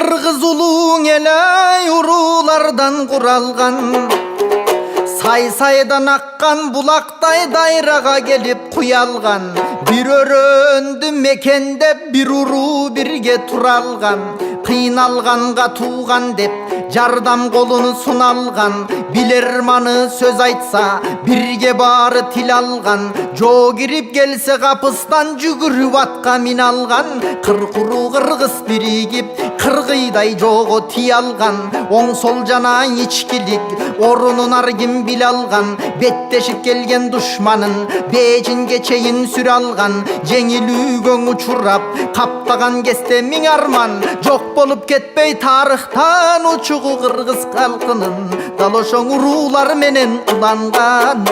Kırgız uluğun eley urulardan kuralgan, say-saydan akkan bulakтай dayraga gelip kuyalgan. Bir öröndü mekende bir uru birge turalgan, kıynalganга tuğan dep jardam kolunu sunalgan. Bilermanı söz aytsa birge bары til algan, jo kirip gelse kapıstan жүгүрүп atка min algan. Kırkuru kırgız birigip kırgıyday jogo tiy algan, oң sol jana içkilik orunun argim bil algan. Betteşip gelgen düşmanın bejinge çeyin sür algan, жеңилүүгөң учурап каптаган кезде миң арман. Жок болуп кетпей тарыхтан учугу кыргыз калкынын дал ошоң уруулар менен уланган.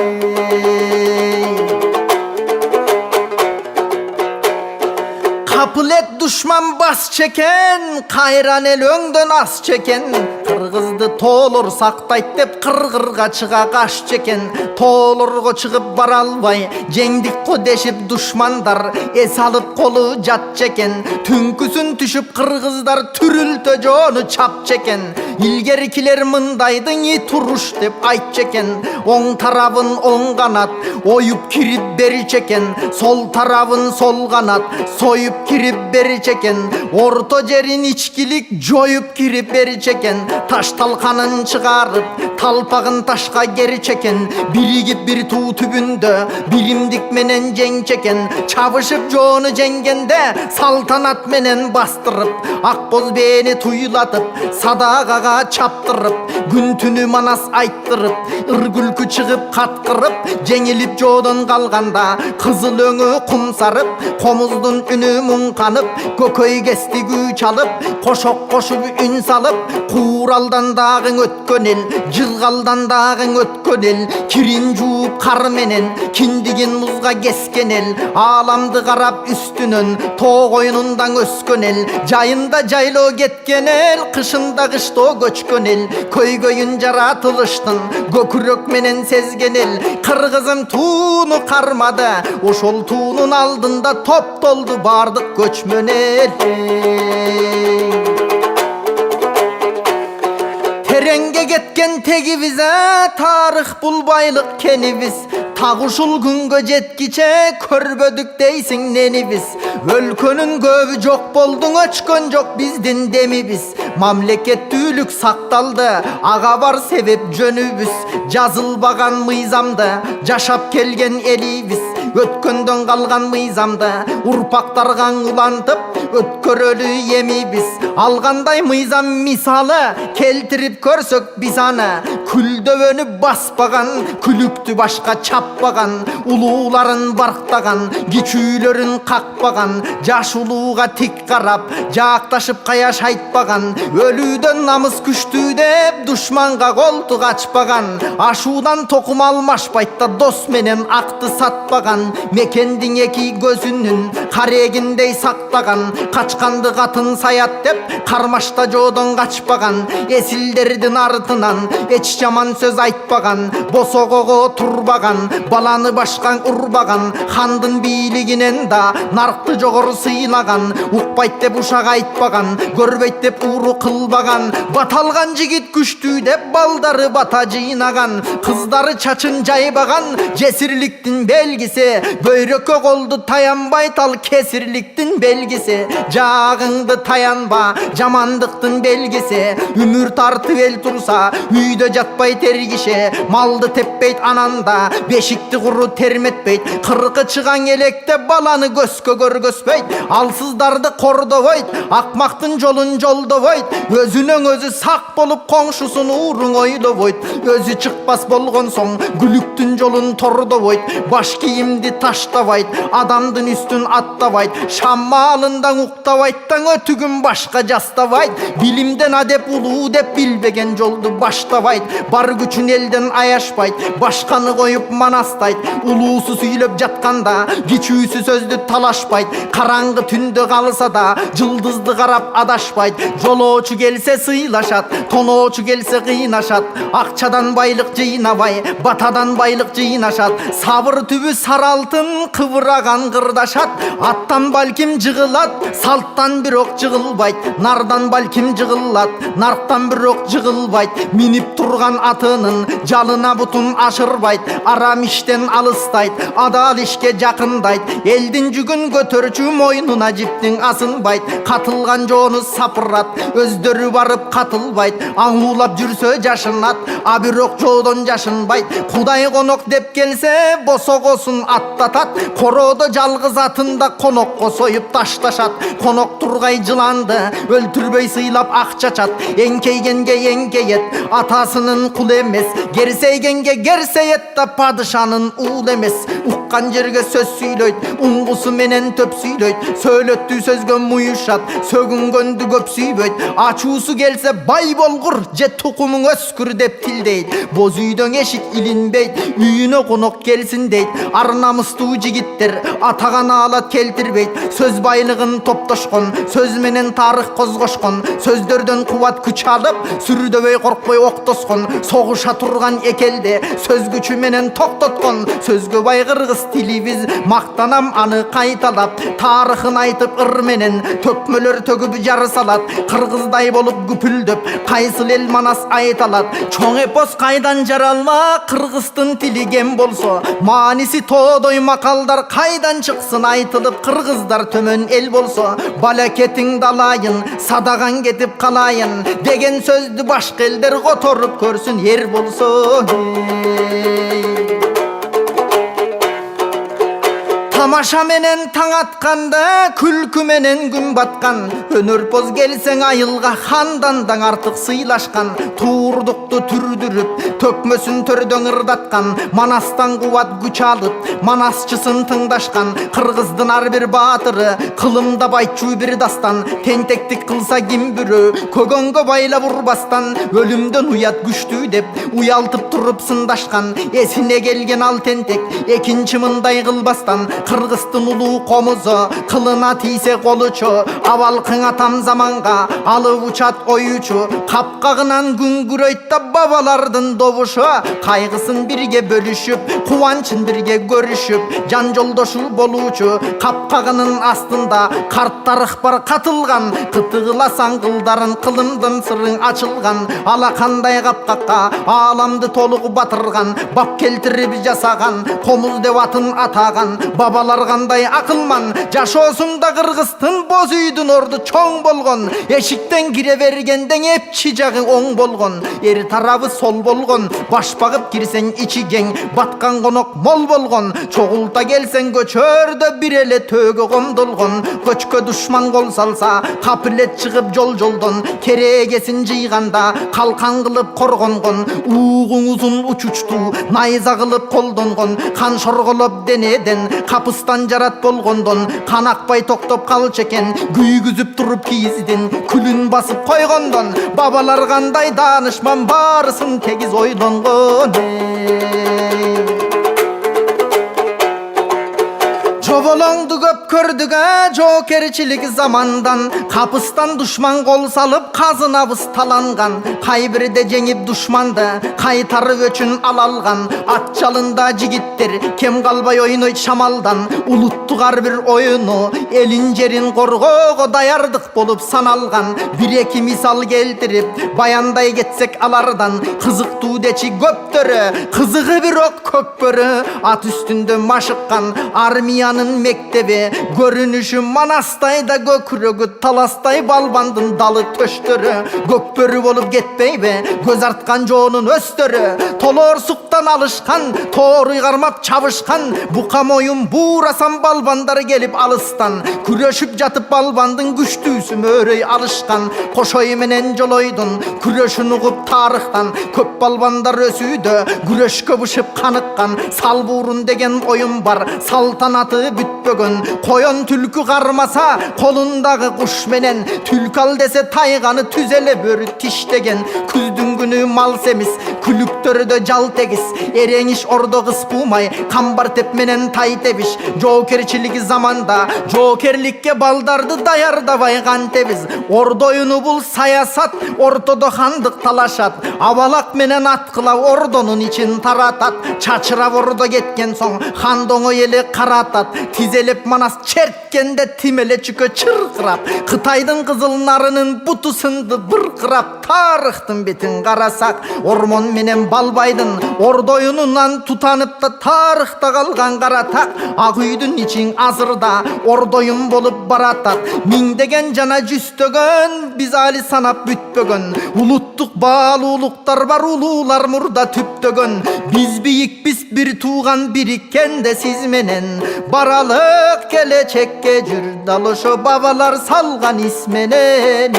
Kapılet düşman bas çeken, kayran el öңдөн as çeken. Kırgızdı toolor saktayt dep kırgırga çıga kaş çeken. Toolorgo çıgıp bara alбай жеңдик ko дешип düşmandar es alıp kolu jat çeken. Түнкүсүн түшүп kırgızдар түрүлтө жону çap çeken. İlgerikiler mındaydın iyi turuş dep ayt çeken. Oң tarabın oң kanat oyup kirip beri çeken, sol tarabın sol kanat soyup kirip beri çeken. Orta jerin içkilik joyup kirip beri çeken. Taş talkanın çıkarıp talpagın taşka geri çeken. Birigip bir tuğ tübündö bilimdik menen jeng çeken. Çabışıp jonu jengende saltanat menen bastırıp akboz beni tuyulatıp sadagaga çaptırıp gün tünü manas ayttırıp ırgülkü çıgıp katkırıp jеңилип жодон kalganda kızıl öңü kum sarıp komuzdun ünü munkanıp kököy kesti güç alıp koşok koşup ün salıp kuraldan dağın ötkön el jılgaldan dağın ötkön el kirin juup kar menen kindigin muzga kesken el alamdı karap üstünün too koyunundan öskön el jayında jaylo ketken el kışında kışto göçkön el köygöyün jaratılıştın gökürök menen sezgen el kırgızım tuğunu karmadı oşol tuğunun aldında top doldu bardık göçmön el. Terenge ketken tegibize tarih bulbaylık kenibiz. Tağuşul güngö jetkiçe körbödük deysin nenibiz. Өлkөнүн көбү жок болдуң өчкөн жок биздин демибиz. Мамлекеттүүлүк сакталды ага бар себеп жөнүбүз. Жазылбаган мыйзамды жашап келген элибиз. Өткөндөн калган мыйзамды урпактарга улантып өткөрөлү эмибиз. Алгандай мыйзам мисалы келтирип көрсөк биз аны күлдөбөнү баспаган күлүктү башка чаппаган улууларын барктаган кичүүлөрүн какпаган жаш улууга тик карап жаакташып каяш айтпаган өлүүдөн намыс күчтүү деп душманга колтук ачпаган ашуудан токум алмашпайт да дос менен акты сатпаган мекендин эки көзүнүн карегиндей сактаган качканды катын саят деп кармашта жодон качпаган эсилдердин артынан эч жаман сөз айтпаган босогого турбаган баланы башкан урбаган хандын бийлигинен да наркты жогору сыйлаган укпайт деп ушак айтпаган көрбөйт деп уру кылбаган баталган жигит күчтүү деп балдары бата жыйнаган кыздары чачын жайбаган жесирликтин белгиси бөйрөккө колду таянбай тал кесирликтин белгиси жаагыңды таянба жамандыктын белгиси өмүр тартып эл турса үйдө жатпай тергише малды теппейт ананда бешикти куру терметпейт кыркы чыган электе баланы көзгө көргөзбөйт алсыздарды кордобойт акмактын жолун жолдобойт өзүнөн өзү сак болуп коңшусун ууруң ойлобойт өзү чыкпас болгон соң күлүктүн жолун тордобойт баш кийимди таштабайт адамдын үстүн аттабайт шам маалында уктабайт таң өтүгүн башка жастабайт билимден адеп улуу деп билбеген жолду баштабайт бар күчүн элден аяшпайт башканы коюп манастайт улуусу сүйлөп жатканда кичүүсү сөздү талашпайт караңгы түндө калса да жылдызды карап адашпайт жолоочу келсе сыйлашат тоноочу келсе кыйнашат акчадан байлык жыйнабай батадан байлык жыйнашат сабыр түбү сары алтын кыбыраган кырдашат аттан балким жыгылат салттан бирок жығылбайт, нардан балким жығылат, нарктан бирок жығылбайт, минип турган атынын жалына бутун ашырбайт, арам иштен алыстайт, адал ишке жакындайт, элдин жүгүн көтөрчү мойнуна жиптин асынбайт, катылган жоону сапырат, өздөрү барып катылбайт, аңуулап жүрсө жашынат, а бирок жоодон жашынбайт, Кудай конок деп келсе босогосун аттатат, короодо жалгыз атында конокко союп ташташат, конок тургай жыланды өлтүрбөй сыйлап акчачат, эңкейгенге эңкейет, атасынын кул эмес, керсейгенге керсейет да падышанын уул эмес, уккан жерге сөз сүйлөйт, уңгусу менен төп сүйлөйт, сөйлөттүү сөзгө муюшат, сөгүнгөндү көп сүйбөйт, ачуусу келсе бай болгур же тукумуң өскүр деп тилдейт, боз үйдөн эшик илинбейт, үйүнө конок келсин дейт, ар намыстуу жигиттер атаган аалат келтирбейт, сөз байлыгын топтошкон, сөз менен тарых козгошкон, сөздөрдөн кубат күч алып, сүрдөбөй коркпой октоскон, согуша турган экелде сөз күчү менен токтоткон, сөзгө бай кыргыз тилибиз, мактанам аны кайталап, тарыхын айтып ыр менен төкмөлөр төгүп жар салат, кыргыздай болуп күпүлдөп кайсыл эл манас айта алат, чоң эпос кайдан жаралма, кыргыздын тили кем болсо, мааниси тоодой макалдар кайдан чыксын айтылып, кыргыздар төмөн эл болсо, балакетиң далайын, садаган кетип калайын деген сөздү башка элдер которуп көрсүн эр болсо. Тамаша менен таң атканда, күлкү менен күн баткан, өнөрпоз келсең айылга хандандан артык сыйлашкан, туурдукту түрдүрүп, төкмөсүн төрдөң ырдаткан, манастан кубат күч алып, манасчысын тыңдашкан, кыргыздын ар бир баатыры, кылымда байчуу бир дастан, тентектик кылса ким бирөө, көгөнгө байлап урбастан, өлүмдөн уят күчтүү деп, уялтып туруп сындашкан, эсине келген ал тентек, экинчи мындай кылбастан, кыргыздын улуу комузу, кылына тийсе колучу, абалкың атам заманга, алып учат оючу, капкагынан күңгүрөйт да бабалардын добушу, кайгысын бирге бөлүшүп, кубанчын бирге көрүшүп, жан жолдошу болуучу, капкагынын астында карттар ыкпар катылган, кытыгыласаң кылдарын кылымдын сырың ачылган, алакандай капкакка ааламды толук батырган, бап келтирип жасаган, комуз деп атын атаган, бабалар кандай акылман, жашоосунда кыргыздын боз үйдүн орду чоң болгон, эшиктен кире бергенден эпчи жагы оң болгон, эр тарабы сол болгон, баш багып кирсең ичи кең, баткан конок мол болгон, чогулта келсең көчөрдө бир эле төөгө комдолгон, көчкө душман кол салса, капилет чыгып жолдон, керегесин жыйганда калкан кылып коргонгон, уугуң узун учучтуу, найза кылып колдонгон, кан шорголоп денеден, капыстан жарат болгондон, кан акпай токтоп калчу экен, күйгүзүп туруп кийиздин, күлүн басып койгондон, бабалар кандай даанышман, баарысын тегиз ойлонгон. Жоболоңду көп көрдүк жоокерчилик замандан, капыстан душман кол салып казынабыз таланган, кайбирде жеңип душманды кайтарып өчүн ала алган, ат жалында жигиттер кем калбай ойнойт шамалдан, улуттук ар бир оюну элин жерин коргоого даярдык болуп саналган, бир эки мисал келтирип баяндай кетсек алардан, кызыктуу дечи көптөрү, кызыгы бирок көкпөрү, ат үстүндө машыккан армиянын мектеби, көрүнүшү манастай да көкүрөгү таластай балбандын далы төштөрү, көкпөрү болуп кетпейби көз арткан жоонун өстөрү, толоор суктан алышкан, тооруй кармап чабышкан, бука моюн буурасан балбандар келип алыстан, күрөшүп жатып балбандын күчтүүсү мөөрөй алышкан, кошой менен жолойдун күрөшүн угуп тарыхтан, көп балбандар өсүүдө күрөшкө бышып каныккан, салбуурун деген оюн бар, салтанаты бүтпөгөн, коен түлкү кармаса колундагы куш менен, түлкү ал десе тайганы түзеле бөрү тиштеген, күздүн күнү мал семиз, күлүктөрдө жал тегиз, эреңиш ордо кыз пуумай, камбар теп менен тай тебиш, жоокерчилик заманда жоокерликке балдарды даярдабай кантебиз, ордо оюну бул саясат, ортодо хандык талашат, абалак менен аткылап ордонун ичин таратат, чачырап ордо кеткен соң хандоңо эле каратат, тизелеп манас черткенде тимеле чүкө чыркырап, Кытайдын кызыл нарынын буту сынды быркырап. Тарыхтын бетин карасак, ормон менен Балбайдын ордоюнунан тутанып да тарыхта калган кара так. Ак үйдүн ичин азырда ордоюн болуп баратат. Миңдеген жана жүздөгөн биз али санап бүтпөгөн. Улуттук баалуулуктар бар, улуулар мурда түптөгөн. Биз бийикпиз, бир тууган бириккенде сиз менен. Баралык келечекке жүр, дал ошо бабалар салган ис менен.